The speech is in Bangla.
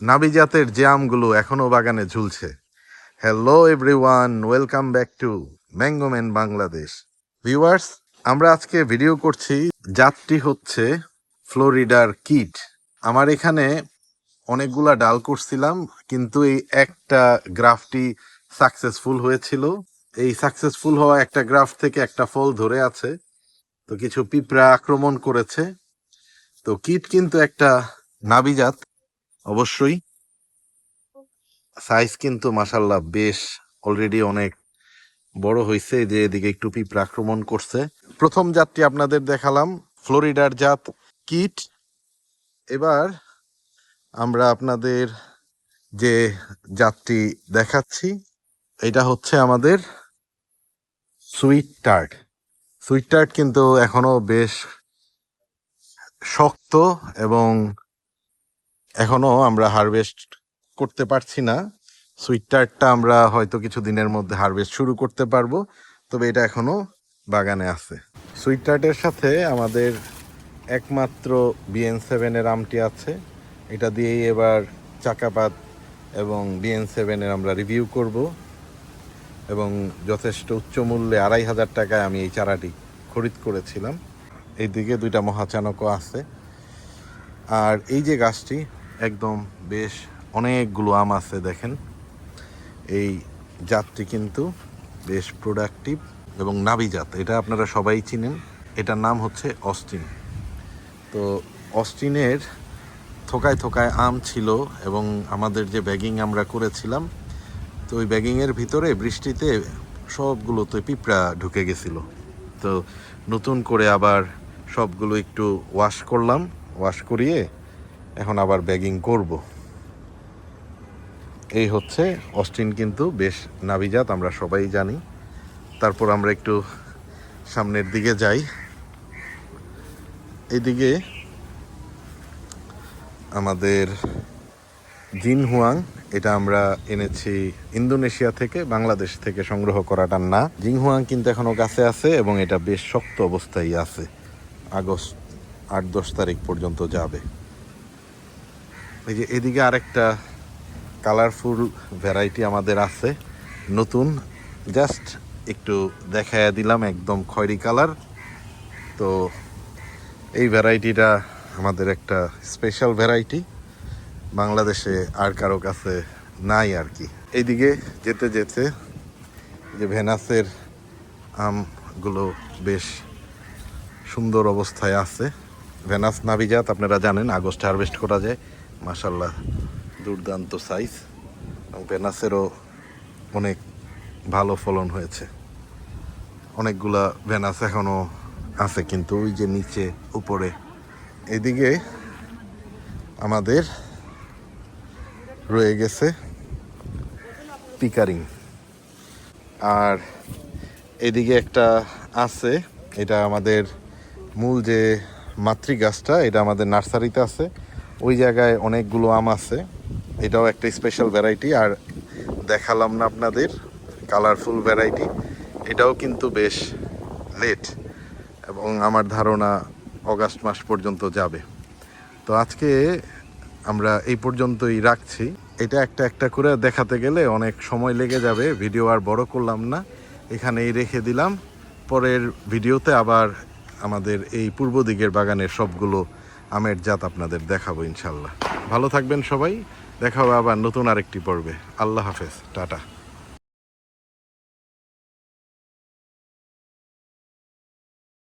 নাবি জাতের যে আমগুলো এখনো বাগানে ঝুলছে। Hello everyone, welcome back to Mangoman Bangladesh. Viewers, আমরা আজকে ভিডিও করছি, জাতটি হচ্ছে ফ্লোরিডার কিড। আমার এখানে অনেকগুলা ডাল করছিলাম, কিন্তু এই একটা গ্রাফটি সাকসেসফুল হয়েছিল। এই সাকসেসফুল হওয়া একটা গ্রাফ থেকে একটা ফল ধরে আছে, তো কিছু পিঁপড়া আক্রমণ করেছে। তো কিড কিন্তু একটা নাবি জাত, অবশ্যই। সাইজ কিন্তু মাশাল্লাহ বেশ অলরেডি অনেক বড় হয়েছে, যে এদিকে একটু পিঁপড়া আক্রমণ করছে। প্রথম জাতটি আপনাদের দেখালাম, ফ্লোরিডার জাত কিট। এবার আমরা আপনাদের যে জাতটি দেখাচ্ছি, এটা হচ্ছে আমাদের সুইট টার্ট। সুইট টার্ট কিন্তু এখনো বেশ শক্ত এবং এখনো আমরা হারভেস্ট করতে পারছি না। সুইট টার্টটা আমরা হয়তো কিছু দিনের মধ্যে হারভেস্ট শুরু করতে পারবো, তবে এটা এখনো বাগানে আছে। সুইট টার্টের সাথে আমাদের একমাত্র BN7-এর আমটি আছে, এটা দিয়েই এবার চাকাপাত এবং BN7-এর আমরা রিভিউ করব। এবং যথেষ্ট উচ্চ মূল্যে 2500 টাকায় আমি এই চারাটি খরিদ করেছিলাম। এইদিকে দুইটা মহাচানকও আছে। আর এই যে গাছটি, একদম বেশ অনেকগুলো আম আছে দেখেন। এই জাতটি কিন্তু বেশ প্রোডাক্টিভ এবং নাবি জাত, এটা আপনারা সবাই চিনেন। এটার নাম হচ্ছে অস্টিন। তো অস্টিনের থোকায় থোকায় আম ছিল, এবং আমাদের যে ব্যাগিং আমরা করেছিলাম, তো ওই ব্যাগিংয়ের ভিতরে বৃষ্টিতে সবগুলোতে পিঁপড়া ঢুকে গেছিলো। তো নতুন করে আবার সবগুলো একটু ওয়াশ করলাম, ওয়াশ করিয়ে এখন আবার ব্যাগিং করব। এই হচ্ছে অস্টিন, কিন্তু বেশ নাবিজাত, আমরা সবাই জানি। তারপর আমরা একটু সামনের দিকে যাই। এদিকে আমাদের জিনহুয়াং, এটা আমরা এনেছি ইন্দোনেশিয়া থেকে, বাংলাদেশ থেকে সংগ্রহ করাটা না। জিনহুয়াং কিন্তু এখনও গাছে আছে এবং এটা বেশ শক্ত অবস্থায় আছে, আগস্ট 8-10 তারিখ পর্যন্ত যাবে। এই যে এদিকে আরেকটা কালারফুল ভ্যারাইটি আমাদের আছে নতুন, জাস্ট একটু দেখাইয়া দিলাম, একদম খয়েরি কালার। তো এই ভ্যারাইটিটা আমাদের একটা স্পেশাল ভ্যারাইটি, বাংলাদেশে আর কারো কাছে নাই আর কি। এইদিকে যেতে যেতে যে ভেনাসের আমগুলো বেশ সুন্দর অবস্থায় আছে। ভেনাস নাবিজাত, আপনারা জানেন আগস্টে হারভেস্ট করা যায়। মাশাল্লাহ দুর্দান্ত সাইজ, এবং ভেনাসেরও অনেক ভালো ফলন হয়েছে। অনেকগুলা ভেনাস এখনও আছে, কিন্তু ওই যে নিচে উপরে। এদিকে আমাদের রয়ে গেছে পিকারিং। আর এদিকে একটা আছে, এটা আমাদের মূল যে মাতৃ গাছটা, এটা আমাদের নার্সারিতে আছে, ওই জায়গায় অনেকগুলো আম আছে। এটাও একটা স্পেশাল ভ্যারাইটি, আর দেখালাম না আপনাদের কালারফুল ভ্যারাইটি, এটাও কিন্তু বেশ লেট, এবং আমার ধারণা অগাস্ট মাস পর্যন্ত যাবে। তো আজকে আমরা এই পর্যন্তই রাখছি। এটা একটা একটা করে দেখাতে গেলে অনেক সময় লেগে যাবে, ভিডিও আর বড় করলাম না, এখানেই রেখে দিলাম। পরের ভিডিওতে আবার আমাদের এই পূর্ব দিকের বাগানের সবগুলো আমের জাত আপনাদের দেখাবো ইনশাল্লাহ। ভালো থাকবেন সবাই, দেখা হবে আবার নতুন আরেকটি পর্বে। আল্লাহ হাফেজ, টাটা।